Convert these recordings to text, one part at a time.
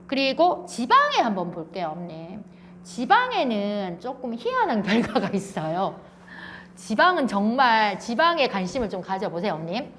그리고 지방에 한번 볼게요, 언니. 지방에는 조금 희한한 결과가 있어요. 지방은 정말 지방에 관심을 좀 가져보세요, 언니.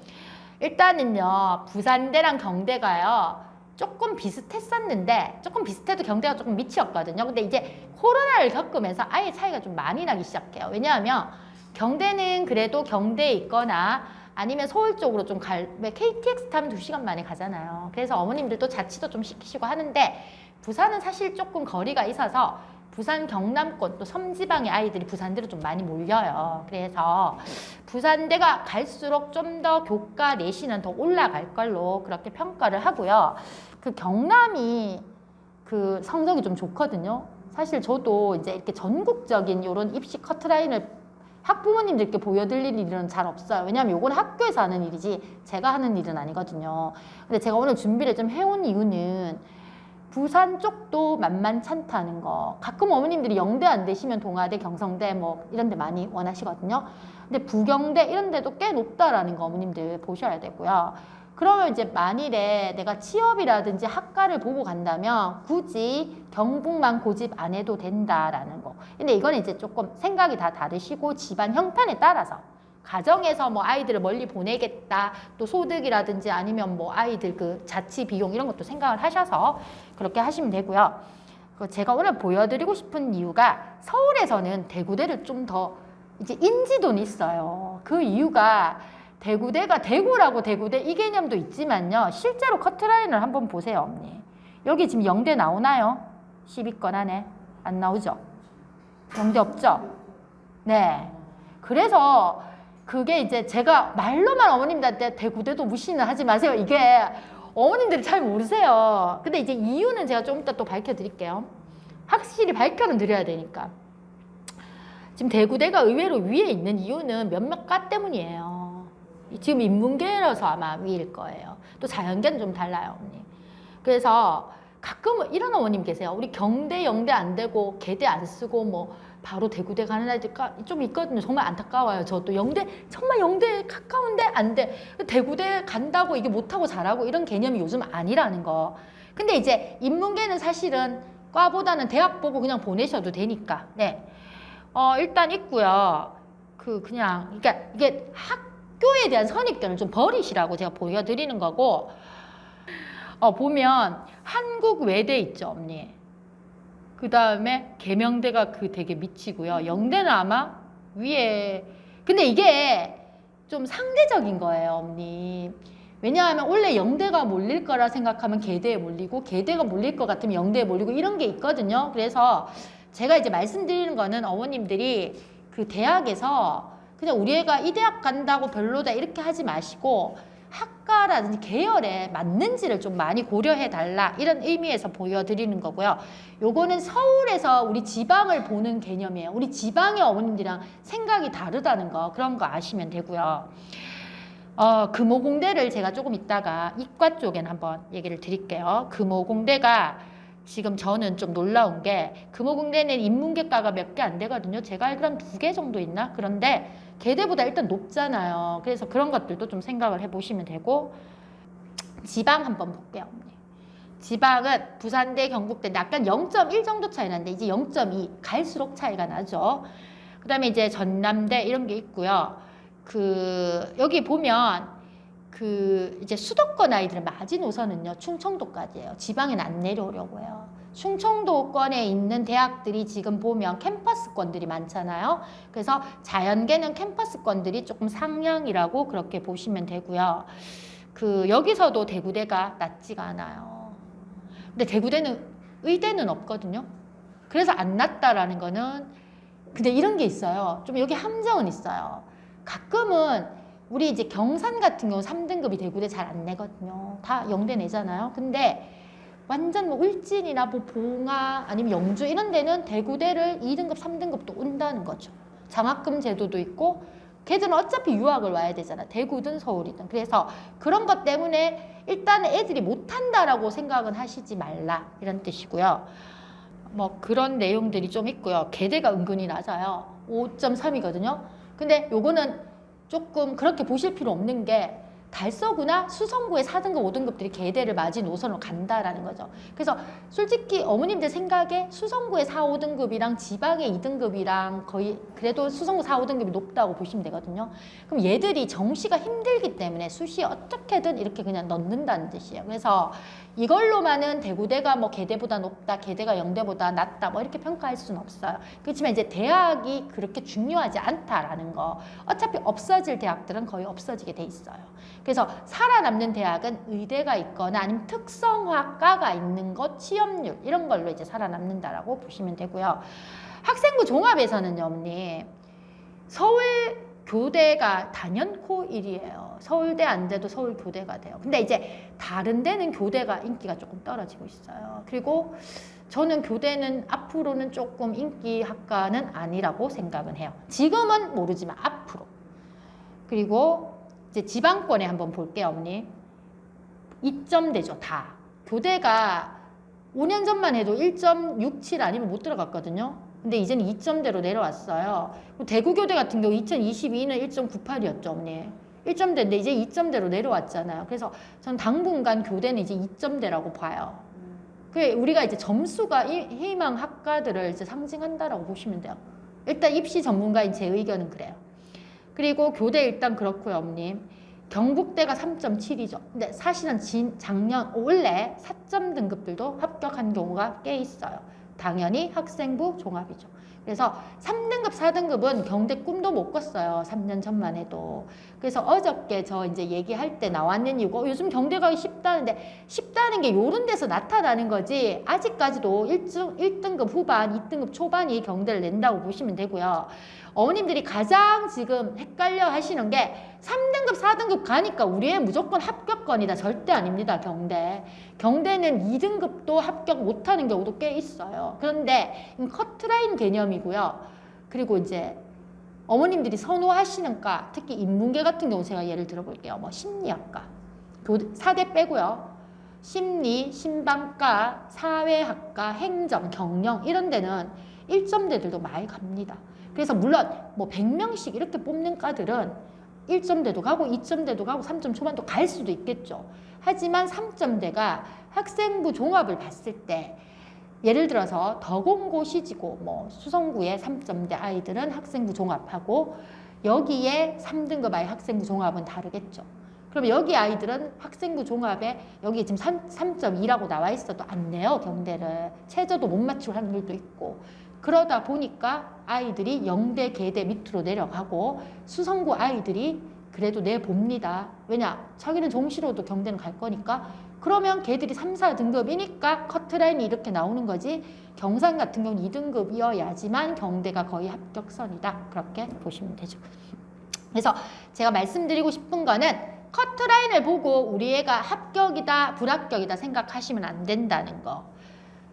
일단은요, 부산대랑 경대가요, 조금 비슷했었는데, 조금 비슷해도 경대가 조금 밑이었거든요. 근데 이제 코로나를 겪으면서 아예 차이가 좀 많이 나기 시작해요. 왜냐하면 경대는 그래도 경대에 있거나 아니면 서울 쪽으로 좀 왜 KTX 타면 2시간 만에 가잖아요. 그래서 어머님들도 자취도 좀 시키시고 하는데, 부산은 사실 조금 거리가 있어서 부산 경남권 또 섬지방의 아이들이 부산대로 좀 많이 몰려요. 그래서 부산대가 갈수록 좀 더 교과 내신은 더 올라갈 걸로 그렇게 평가를 하고요. 그 경남이 그 성적이 좀 좋거든요. 사실 저도 이제 이렇게 전국적인 이런 입시 커트라인을 학부모님들께 보여드릴 일은 잘 없어요. 왜냐하면 요건 학교에서 하는 일이지 제가 하는 일은 아니거든요. 근데 제가 오늘 준비를 좀 해온 이유는 부산 쪽도 만만찮다는 거. 가끔 어머님들이 영대 안 되시면 동아대, 경성대 뭐 이런 데 많이 원하시거든요. 근데 부경대 이런 데도 꽤 높다라는 거 어머님들 보셔야 되고요. 그러면 이제 만일에 내가 취업이라든지 학과를 보고 간다면 굳이 경북만 고집 안 해도 된다라는 거. 근데 이거는 이제 조금 생각이 다 다르시고 집안 형편에 따라서 가정에서 뭐 아이들을 멀리 보내겠다, 또 소득이라든지 아니면 뭐 아이들 그 자취 비용 이런 것도 생각을 하셔서 그렇게 하시면 되고요. 제가 오늘 보여드리고 싶은 이유가 서울에서는 대구대를 좀 더 이제 인지도는 있어요. 그 이유가 대구대가 대구라고 대구대 이 개념도 있지만요. 실제로 커트라인을 한번 보세요, 언니. 여기 지금 영대 나오나요? 10위권 안에 안 나오죠? 영대 없죠? 네. 그래서 그게 이제 제가 말로만 어머님들한테 대구대도 무시는 하지 마세요. 이게 어머님들이 잘 모르세요. 근데 이제 이유는 제가 좀 이따 또 밝혀드릴게요. 확실히 밝혀는 드려야 되니까. 지금 대구대가 의외로 위에 있는 이유는 몇몇 과 때문이에요. 지금 인문계라서 아마 위일 거예요. 또 자연계는 좀 달라요, 언니. 그래서 가끔은 이런 어머님 계세요. 우리 경대, 영대 안 되고 계대 안 쓰고 뭐 바로 대구대 가는 아이들 좀 있거든요. 정말 안타까워요. 저도 영대, 정말 영대 가까운데 안 돼. 대구대 간다고 이게 못하고 잘하고 이런 개념이 요즘 아니라는 거. 근데 이제 인문계는 사실은 과보다는 대학 보고 그냥 보내셔도 되니까. 네. 일단 있고요. 그냥, 그러니까 이게 학교에 대한 선입견을 좀 버리시라고 제가 보여드리는 거고, 보면 한국 외대 있죠, 언니. 그 다음에 계명대가 되게 미치고요. 영대는 아마 위에. 근데 이게 좀 상대적인 거예요, 언니. 왜냐하면 원래 영대가 몰릴 거라 생각하면 계대에 몰리고 계대가 몰릴 것 같으면 영대에 몰리고 이런 게 있거든요. 그래서 제가 이제 말씀드리는 거는 어머님들이 그 대학에서 그냥 우리 애가 이 대학 간다고 별로다 이렇게 하지 마시고 학과라든지 계열에 맞는지를 좀 많이 고려해 달라 이런 의미에서 보여드리는 거고요. 요거는 서울에서 우리 지방을 보는 개념이에요. 우리 지방의 어머님들이랑 생각이 다르다는 거 그런 거 아시면 되고요. 금호공대를 제가 조금 이따가 이과 쪽엔 한번 얘기를 드릴게요. 금호공대가 지금 저는 좀 놀라운 게 금호공대는 인문계과가 몇 개 안 되거든요. 제가 알기로는 2개 정도 있나? 그런데 계대보다 일단 높잖아요. 그래서 그런 것들도 좀 생각을 해보시면 되고 지방 한번 볼게요. 지방은 부산대, 경북대 약간 0.1 정도 차이 나는데 이제 0.2 갈수록 차이가 나죠. 그 다음에 이제 전남대 이런 게 있고요. 여기 보면 이제 수도권 아이들은 마지노선은요 충청도까지예요. 지방에는 안 내려오려고 해요. 충청도권에 있는 대학들이 지금 보면 캠퍼스권들이 많잖아요. 그래서 자연계는 캠퍼스권들이 조금 상향이라고 그렇게 보시면 되고요. 여기서도 대구대가 낮지가 않아요. 근데 대구대는 의대는 없거든요. 그래서 안 낮다라는 거는 근데 이런 게 있어요. 좀 여기 함정은 있어요. 가끔은 우리 이제 경산 같은 경우 3등급이 대구대 잘 안 내거든요. 다 영대 내잖아요. 근데 완전 뭐 울진이나 뭐 봉화 아니면 영주 이런 데는 대구대를 2등급, 3등급도 온다는 거죠. 장학금 제도도 있고 걔들은 어차피 유학을 와야 되잖아. 대구든 서울이든. 그래서 그런 것 때문에 일단은 애들이 못한다라고 생각은 하시지 말라 이런 뜻이고요. 뭐 그런 내용들이 좀 있고요. 계대가 은근히 낮아요. 5.3이거든요. 근데 요거는 조금 그렇게 보실 필요 없는 게 달서구나 수성구의 4등급, 5등급들이 계대를 맞이 노선으로 간다라는 거죠. 그래서 솔직히 어머님들 생각에 수성구의 4, 5등급이랑 지방의 2등급이랑 거의 그래도 수성구 4, 5등급이 높다고 보시면 되거든요. 그럼 얘들이 정시가 힘들기 때문에 수시에 어떻게든 이렇게 그냥 넣는다는 뜻이에요. 그래서 이걸로만은 대구대가 뭐 계대보다 높다, 계대가 영대보다 낮다 뭐 이렇게 평가할 수는 없어요. 그렇지만 이제 대학이 그렇게 중요하지 않다라는 거. 어차피 없어질 대학들은 거의 없어지게 돼 있어요. 그래서 살아남는 대학은 의대가 있거나 아니면 특성화과가 있는 것, 취업률 이런 걸로 이제 살아남는다라고 보시면 되고요. 학생부 종합에서는요, 어머니 서울 교대가 단연코 1위예요. 서울대 안 돼도 서울 교대가 돼요. 근데 이제 다른 데는 교대가 인기가 조금 떨어지고 있어요. 그리고 저는 교대는 앞으로는 조금 인기 학과는 아니라고 생각은 해요. 지금은 모르지만 앞으로. 그리고 이제 지방권에 한번 볼게요, 어머니. 2점대죠, 다. 교대가 5년 전만 해도 1.67 아니면 못 들어갔거든요. 근데 이제는 2점대로 내려왔어요. 대구교대 같은 경우 2022는 1.98이었죠, 어머니. 1점대인데 이제 2점대로 내려왔잖아요. 그래서 전 당분간 교대는 이제 2점대라고 봐요. 그게 우리가 이제 점수가 희망 학과들을 이제 상징한다라고 보시면 돼요. 일단 입시 전문가인 제 의견은 그래요. 그리고 교대 일단 그렇고요, 어머님. 경북대가 3.7이죠. 근데 사실은 작년 원래 4점 등급들도 합격한 경우가 꽤 있어요. 당연히 학생부 종합이죠. 그래서 3등급, 4등급은 경대 꿈도 못 꿨어요. 3년 전만 해도. 그래서 어저께 저 이제 얘기할 때 나왔는 이유고 요즘 경대 가기 쉽다는데 쉽다는 게 요런 데서 나타나는 거지 아직까지도 1등급 후반, 2등급 초반이 경대를 낸다고 보시면 되고요. 어머님들이 가장 지금 헷갈려 하시는 게 3등급, 4등급 가니까 우리의 무조건 합격권이다. 절대 아닙니다, 경대. 경대는 2등급도 합격 못하는 경우도 꽤 있어요. 그런데 커트라인 개념이고요. 그리고 이제 어머님들이 선호하시는 과, 특히 인문계 같은 경우 제가 예를 들어볼게요. 뭐 심리학과, 사대 빼고요. 심리, 신방과, 사회학과, 행정, 경영 이런 데는 1점대들도 많이 갑니다. 그래서 물론 뭐 100명씩 이렇게 뽑는 과들은 1점대도 가고 2점대도 가고 3점 초반도 갈 수도 있겠죠. 하지만 3점대가 학생부 종합을 봤을 때 예를 들어서 더공고시지고 뭐 수성구의 3점대 아이들은 학생부 종합하고 여기에 3등급 아이 학생부 종합은 다르겠죠. 그럼 여기 아이들은 학생부 종합에 여기 지금 3.2라고 나와 있어도 안 내요, 경대를. 최저도 못 맞출 확률도 있고. 그러다 보니까 아이들이 영대, 계대 밑으로 내려가고 수성구 아이들이 그래도 내봅니다. 왜냐? 자기는 정시로도 경대는 갈 거니까. 그러면 걔들이 3, 4등급이니까 커트라인이 이렇게 나오는 거지. 경상 같은 경우는 2등급이어야지만 경대가 거의 합격선이다. 그렇게 보시면 되죠. 그래서 제가 말씀드리고 싶은 거는 커트라인을 보고 우리 애가 합격이다, 불합격이다 생각하시면 안 된다는 거.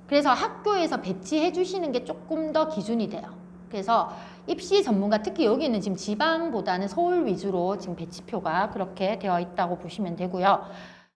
그래서 학교에서 배치해 주시는 게 조금 더 기준이 돼요. 그래서 입시 전문가, 특히 여기는 지금 지방보다는 서울 위주로 지금 배치표가 그렇게 되어 있다고 보시면 되고요.